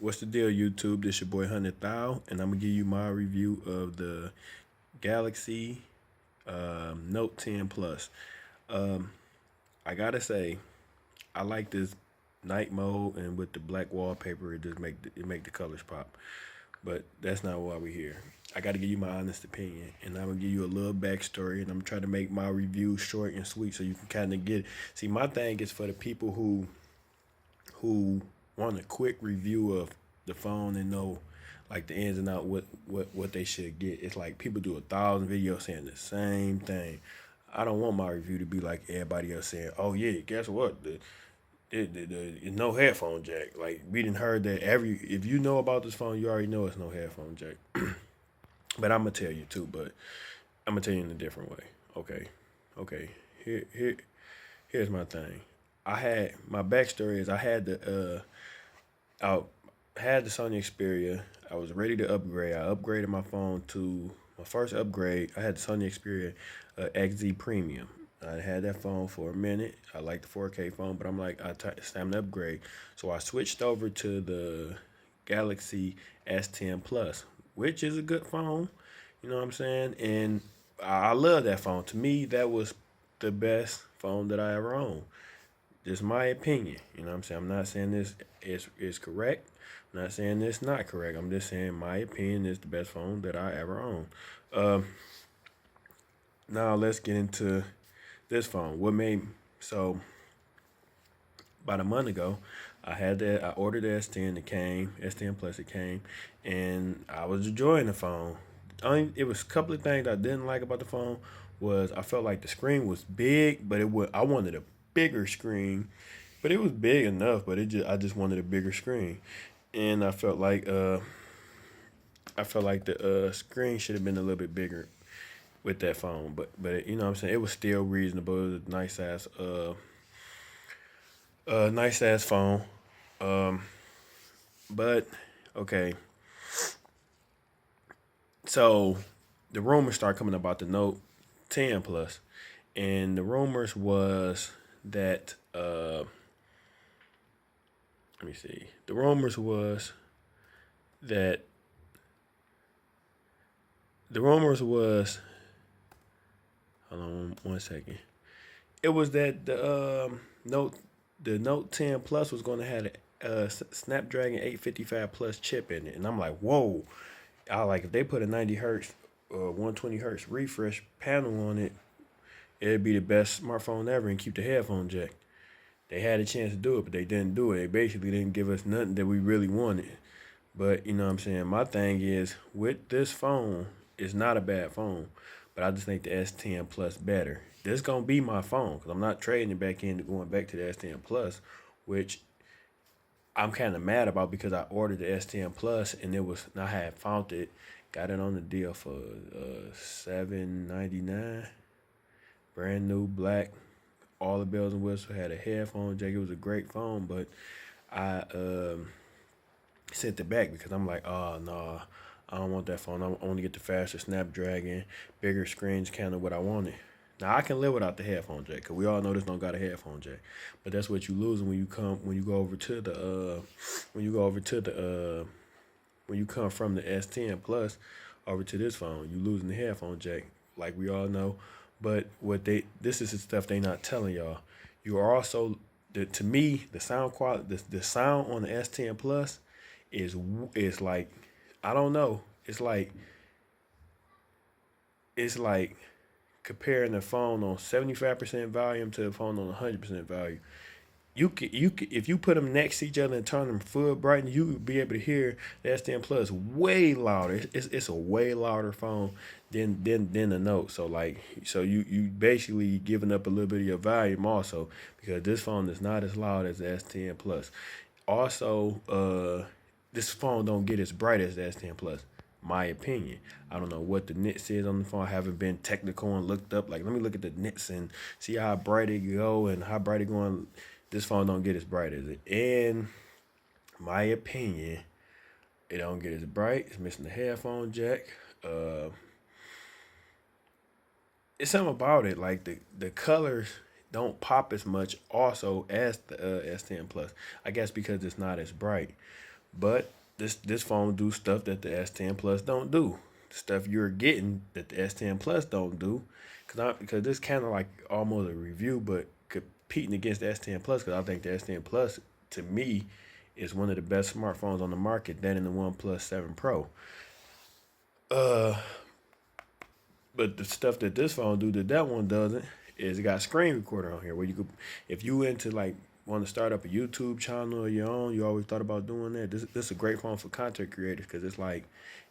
What's the deal, YouTube? This your boy 100,000, and I'm gonna give you my review of the Galaxy Note 10 Plus. Um, I gotta say, I like this night mode, and with the black wallpaper, it just make the colors pop. But that's not why we're here. I gotta give you my honest opinion, and I'm gonna give you a little backstory, and I'm gonna try to make my review short and sweet so you can kind of get. See, my thing is for the people who want a quick review of the phone and know like the ins and out what they should get. It's like people do 1,000 videos saying the same thing. I don't want my review to be like everybody else saying, "Oh yeah, guess what? The no headphone jack." Like we didn't heard that every. If you know about this phone, you already know it's no headphone jack. But I'm gonna tell you too. But I'm gonna tell you in a different way. Okay, okay. Here's my thing. I had my backstory is I had the Sony Xperia. I was ready to upgrade. I upgraded my phone to my first upgrade. I had the Sony Xperia XZ Premium. I had that phone for a minute. I like the 4K phone, but I'm like, it's time to upgrade. So I switched over to the Galaxy S10 Plus, which is a good phone. You know what I'm saying? And I love that phone. To me, that was the best phone that I ever owned. Just my opinion. You know what I'm saying? I'm not saying this is correct. I'm not saying this not correct. I'm just saying my opinion is the best phone that I ever owned. Um, Now let's get into this phone. What made so about a month ago, I ordered the S10. It came S10 Plus. It came, and I was enjoying the phone. It was a couple of things I didn't like about the phone. Was I felt like the screen was big, but I wanted a bigger screen, but it was big enough. But I just wanted a bigger screen, and I felt like the screen should have been a little bit bigger with that phone. But you know what I'm saying, it was still reasonable. It was a nice ass phone. Um, but okay, so the rumors start coming about the Note 10 Plus, and the rumors was that let me see. The rumors was that the rumors was hold on one second. It was that the Note 10 Plus was going to have a Snapdragon 855 Plus chip in it, and I'm like, whoa! I like if they put a 90 hertz or 120 hertz refresh panel on it, it'd be the best smartphone ever and keep the headphone jack. They had a chance to do it, but they didn't do it. They basically didn't give us nothing that we really wanted. But you know what I'm saying? My thing is with this phone, it's not a bad phone, but I just think the S10 Plus better. This gonna be my phone because I'm not trading it back into going back to the S10 Plus, which I'm kind of mad about because I ordered the S10 Plus and I had found it, got it on the deal for $799, brand new black, all the bells and whistles. Had a headphone jack. It was a great phone, but I sent it back because I'm like, oh no, I don't want that phone. I want to get the faster Snapdragon, bigger screens, kind of what I wanted. Now I can live without the headphone jack because we all know this don't got a headphone jack, but that's what you losing when you go over to the when you go over to the when you come from the S10 Plus over to this phone, you losing the headphone jack like we all know. But this is the stuff they not telling y'all. You are also to me the sound quality the sound on the S10 Plus is is like I don't know. It's like comparing the phone on 75% volume to the phone on 100% volume. If you put them next to each other and turn them full bright, you would be able to hear the S10 Plus way louder. It's a way louder phone than the Note. So you basically giving up a little bit of your volume also because this phone is not as loud as the S10 Plus. Also, this phone don't get as bright as the S10 Plus. My opinion. I don't know what the nit says on the phone. I haven't been technical and looked up. Like, let me look at the nits and see how bright it go and how bright it going. This phone don't get as bright as it. In my opinion, it don't get as bright. It's missing the headphone jack. Uh, it's something about it. Like the colors don't pop as much also as the S10 Plus. I guess because it's not as bright. But this phone do stuff that the S10 Plus don't do. Stuff you're getting that the S10 Plus don't do. Because this kind of like almost a review, but competing against the S10 Plus. Because I think the S10 Plus to me is one of the best smartphones on the market. That and the OnePlus 7 Pro. Uh, but the stuff that this phone do that one doesn't is it got a screen recorder on here where you could, if you into like want to start up a YouTube channel of your own, you always thought about doing that. This is a great phone for content creators because it's like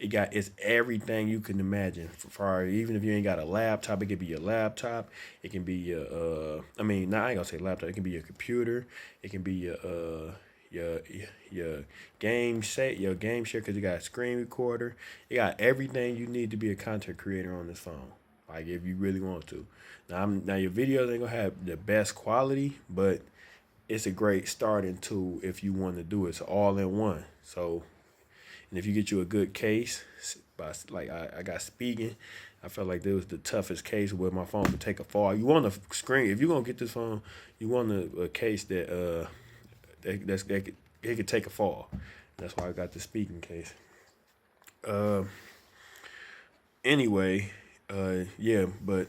it's everything you can imagine for even if you ain't got a laptop, it can be your laptop, it can be your I mean, nah, I ain't gonna say laptop, it can be your computer, it can be your your your game share because you got a screen recorder. You got everything you need to be a content creator on this phone. Like if you really want to. Now your videos ain't gonna have the best quality, but it's a great starting tool if you want to do it. It's all in one. So, and if you get you a good case, like I got speaking, I felt like this was the toughest case where my phone could take a fall. You want a screen if you're gonna get this phone, you want a case that it could take a fall. That's why I got the speaking case. Uh, anyway, yeah, but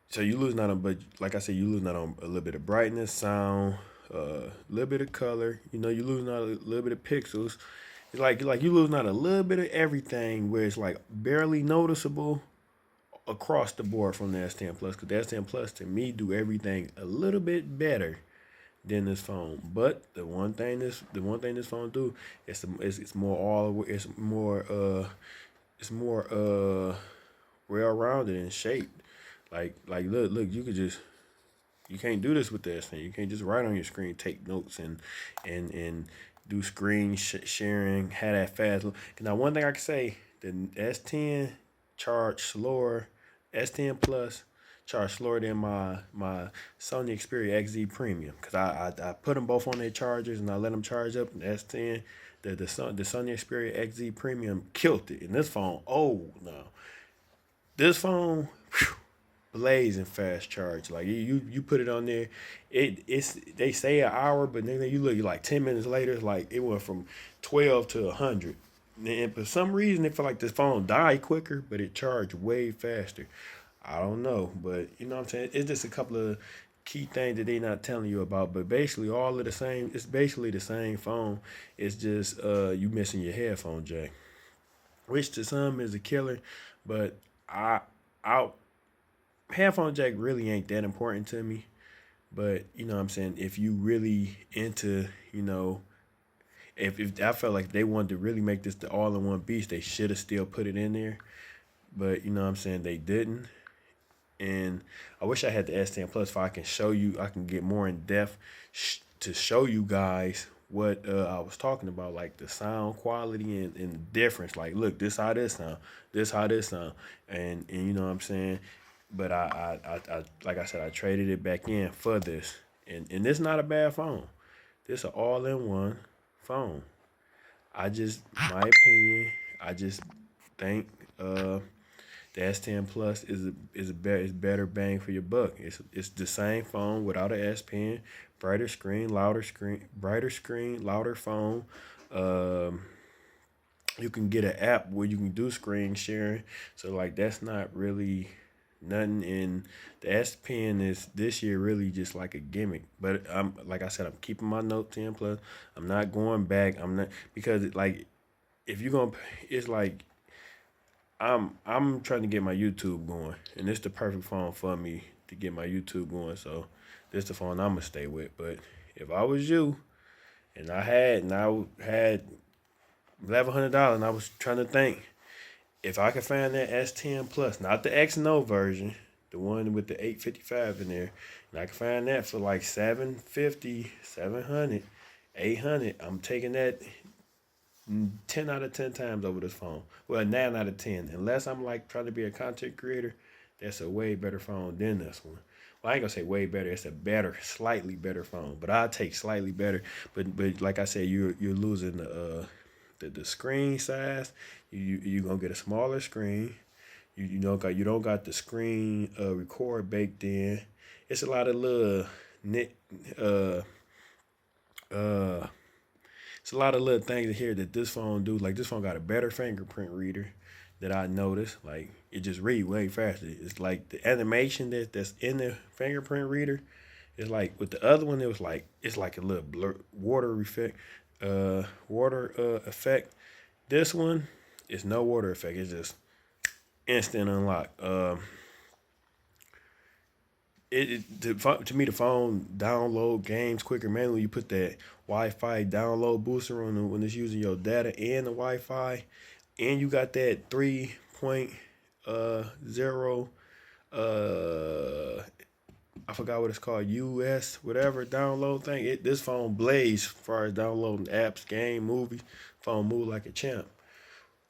so you losing out on, but like I said, you losing out on a little bit of brightness, sound, a little bit of color. You know, you losing out a little bit of pixels. It's like you losing out a little bit of everything where it's like barely noticeable across the board from the S10 Plus. Because the S10 Plus to me do everything a little bit better than this phone. But the one thing this phone do it's more all it's more well rounded in shape. Like look you can't do this with the S10. You can't just write on your screen, take notes and do screen sharing, have that fast. Now one thing I can say, the S10 charge slower, S10 Plus charge slower than my Sony Xperia XZ Premium because I put them both on their chargers and I let them charge up. And the S10, the Sony Xperia XZ Premium killed it. And this phone, oh no, this phone, whew, blazing fast charge. Like you put it on there, it's they say an hour, but then you look like 10 minutes later, it's like it went from 12 to 100. And for some reason, it felt like this phone died quicker, but it charged way faster. I don't know, but you know what I'm saying. It's just a couple of key things that they not telling you about. But basically, all of the same. It's basically the same phone. It's just you missing your headphone jack, which to some is a killer. But I I headphone jack really ain't that important to me. But you know what I'm saying, if you really into, if I felt like they wanted to really make this the all in one beast, they should have still put it in there. But you know what I'm saying, they didn't. And I wish I had the S10 Plus so I can show you, I can get more in depth to show you guys what I was talking about, like the sound quality and the difference. Like, look, this how this sound, this how this sound, and you know what I'm saying. But I like I said, I traded it back in for this, and this not a bad phone. This an all in one phone. I just, my opinion, I just think the S10 Plus is better bang for your buck. It's the same phone without an S Pen, brighter screen, louder phone. Um, you can get an app where you can do screen sharing. So like that's not really nothing. In the S Pen is this year really just like a gimmick. But I'm like I said, I'm keeping my Note 10 Plus. I'm not going back. I'm not because like if you're gonna, it's like I'm trying to get my YouTube going, and it's the perfect phone for me to get my YouTube going. So this the phone I'm gonna stay with. But if I was you, and I had $1,100, and I was trying to think if I could find that S10 Plus, not the X and O version, the one with the 855 in there, and I could find that for like 750, 700, 800. I'm taking that 10 out of 10 times over this phone. Well, 9 out of 10. Unless I'm like trying to be a content creator, that's a way better phone than this one. Well, I ain't gonna say way better. It's a better, slightly better phone. But I'll take slightly better. But like I said, you're losing the screen size. You gonna get a smaller screen. You don't got the screen record baked in. It's a lot of little nit uh it's a lot of little things here that this phone do. Like this phone got a better fingerprint reader that I noticed. Like it just read way faster. It's like the animation that's in the fingerprint reader. It's like with the other one, it was like it's like a little blur, water effect. This one is no water effect. It's just instant unlock. To me the phone download games quicker. Man, when you put that Wi-Fi download booster on when it's using your data and the Wi-Fi, and you got that 3.0 I forgot what it's called, US whatever download thing. This phone blaze as far as downloading apps, game, movies. Phone move like a champ.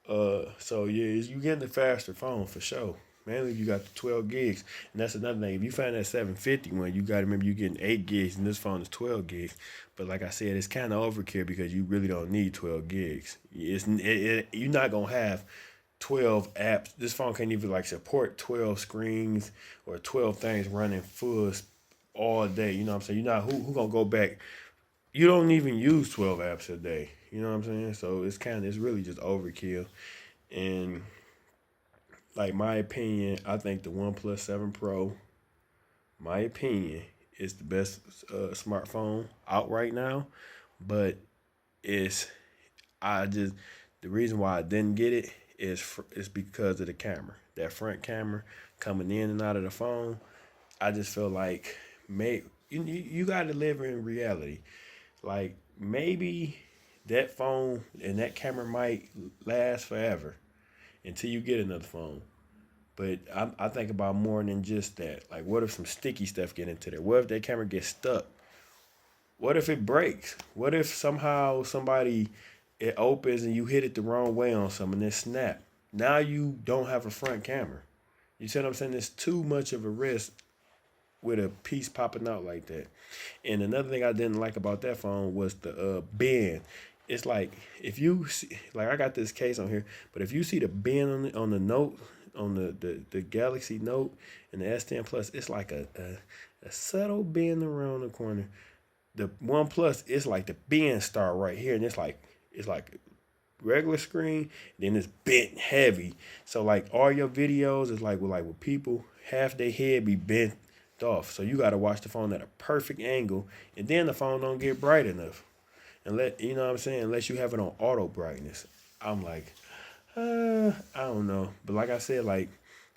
So yeah, you getting the faster phone for sure. Mainly you got the 12 gigs, and that's another thing. If you find that 750 one, you got to remember you getting 8 gigs, and this phone is 12 gigs. But like I said, it's kind of overkill because you really don't need 12 gigs. You're not gonna have 12 apps. This phone can't even like support 12 screens or 12 things running full all day. You know what I'm saying? You're not who gonna go back. You don't even use 12 apps a day. You know what I'm saying? So it's really just overkill. And like my opinion, I think the OnePlus 7 Pro, my opinion, is the best smartphone out right now. But it's I just the reason why I didn't get it is because of the camera. That front camera coming in and out of the phone. I just feel like you got to live in reality. Like maybe that phone and that camera might last forever until you get another phone. But I think about more than just that. Like, what if some sticky stuff get into there? What if that camera gets stuck? What if it breaks? What if somehow it opens and you hit it the wrong way on something and it snap? Now you don't have a front camera. You see what I'm saying? It's too much of a risk with a piece popping out like that. And another thing I didn't like about that phone was the bend. It's like if you see, like I got this case on here, but if you see the bend on the Note, on the Galaxy Note and the S10 Plus, it's like a subtle bend around the corner. The One Plus, it's like the bend start right here, and it's like regular screen, then it's bent heavy. So like all your videos is like with people, half their head be bent off. So you gotta watch the phone at a perfect angle, and then the phone don't get bright enough. And you know what I'm saying, unless you have it on auto brightness. I'm like, I don't know. But like I said, like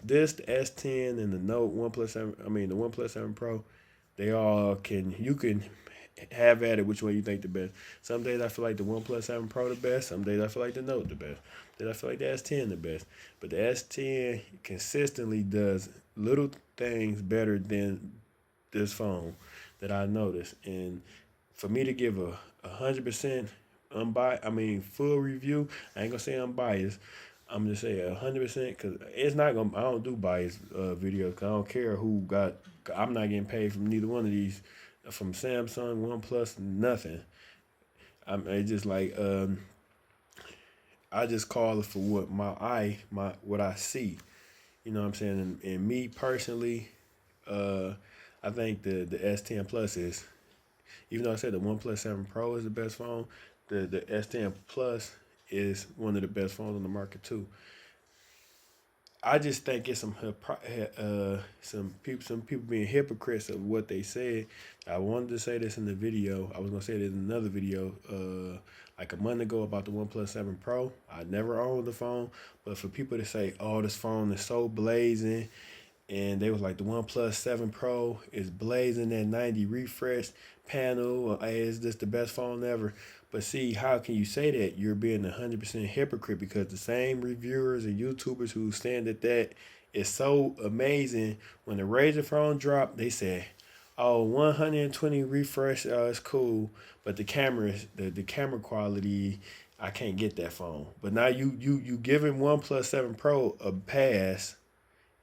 this, the S10 and the Note OnePlus 7, I mean the OnePlus 7 Pro, you can have at it which one you think the best. Some days I feel like the OnePlus 7 Pro the best. Some days I feel like the Note the best. Then I feel like the S10 the best. But the S10 consistently does little things better than this phone that I noticed. And for me to give a 100% full review, I ain't gonna say unbiased. I'm gonna say 100% because it's not gonna. I don't do biased videos. Cause I don't care who got. I'm not getting paid from neither one of these, from Samsung, OnePlus, nothing. It's just like I just call it for what what I see. You know what I'm saying? And me personally, I think the S10 Plus is, even though I said the OnePlus 7 Pro is the best phone, the S10 Plus is one of the best phones on the market too. I just think it's some people being hypocrites of what they said. I wanted to say this in the video. I was gonna say it in another video, like a month ago about the OnePlus 7 Pro. I never owned the phone, but for people to say, "Oh, this phone is so blazing," and they was like, "The OnePlus 7 Pro is blazing at 90 refresh panel. Hey, is this the best phone ever?" But see, how can you say that? You're being 100% hypocrite because the same reviewers and YouTubers who stand at that is so amazing. When the Razer phone dropped, they said, "Oh, 120 refresh, it's cool, but the camera quality, I can't get that phone." But now you giving OnePlus 7 Pro a pass,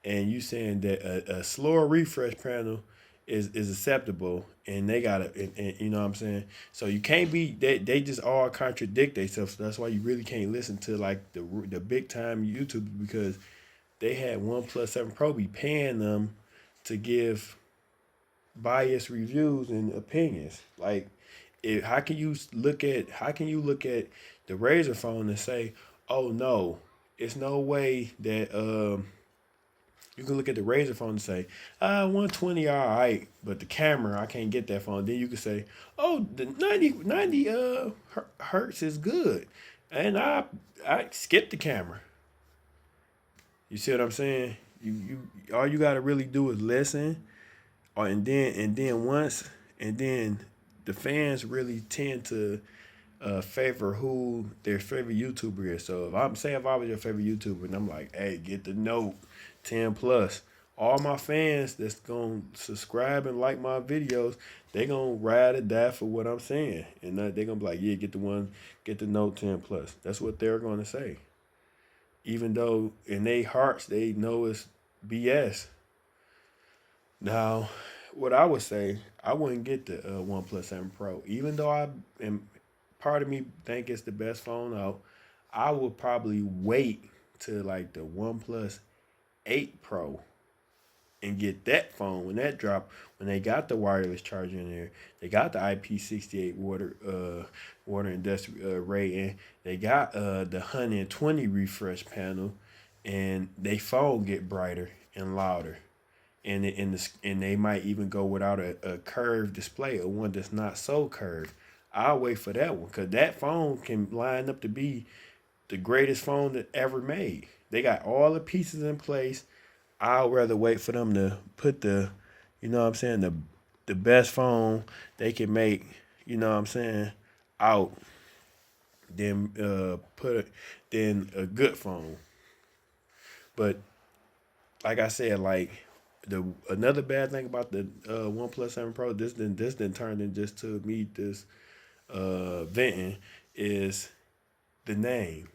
and you saying that a slower refresh panel is acceptable, and they got it, and you know what I'm saying. So you can't be they just all contradict themselves. So that's why you really can't listen to like the big time YouTube, because they had OnePlus 7 Pro be paying them to give biased reviews and opinions. Like how can you look at the Razor phone and say, oh no, it's no way that you can look at the Razor phone and say, 120 all right, but the camera, I can't get that phone. Then you can say, oh, the 90 hertz is good. And I skipped the camera. You see what I'm saying? All you gotta really do is listen, and then the fans really tend to favor who their favorite YouTuber is. So if I was your favorite YouTuber and I'm like, hey, get the Note 10 Plus, all my fans that's gonna subscribe and like my videos, they gonna ride or die for what I'm saying, and they gonna be like, yeah, get the Note 10 Plus. That's what they're gonna say, even though in their hearts they know it's BS. Now, what I would say, I wouldn't get the OnePlus 7 Pro, even though I am part of me think it's the best phone out. I would probably wait to like the OnePlus 8 Pro and get that phone when that drop. When they got the wireless charger in there, they got the IP68 water and dust rating. They got the 120 refresh panel, and they phone get brighter and louder. And they might even go without a curved display or one that's not so curved. I'll wait for that one because that phone can line up to be the greatest phone that ever made. They got all the pieces in place. I'll rather wait for them to put you know what I'm saying, the best phone they can make, you know what I'm saying, out than than a good phone. But like I said, like the another bad thing about the OnePlus 7 Pro, this didn't turn in just to me this venting is the name.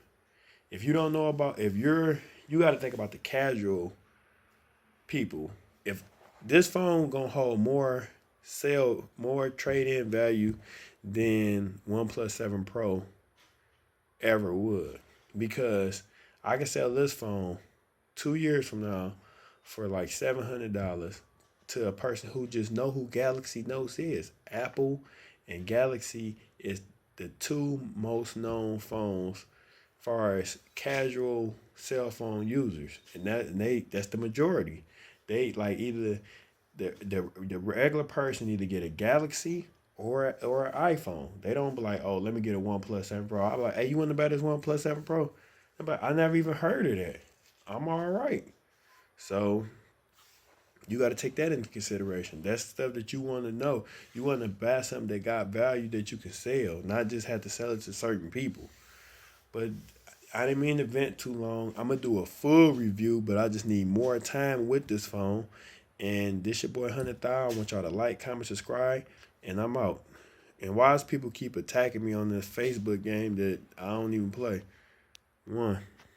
If you don't know about if you got to think about the casual people. If this phone gonna hold more trade in value than OnePlus 7 Pro ever would, because I can sell this phone 2 years from now for like $700 to a person who just know who Galaxy Notes is. Apple and Galaxy is the two most known phones far as casual cell phone users, and that's the majority. They like either the regular person either get a Galaxy or an iPhone. They don't be like, oh, let me get a OnePlus 7 Pro. I'm like, hey, you want to buy this OnePlus 7 Pro? I'm like, I never even heard of that. I'm all right. So you got to take that into consideration. That's stuff that you want to know. You want to buy something that got value that you can sell, not just have to sell it to certain people. But I didn't mean to vent too long. I'm going to do a full review, but I just need more time with this phone. And this your boy 100,000. I want y'all to like, comment, subscribe, and I'm out. And why does people keep attacking me on this Facebook game that I don't even play? One.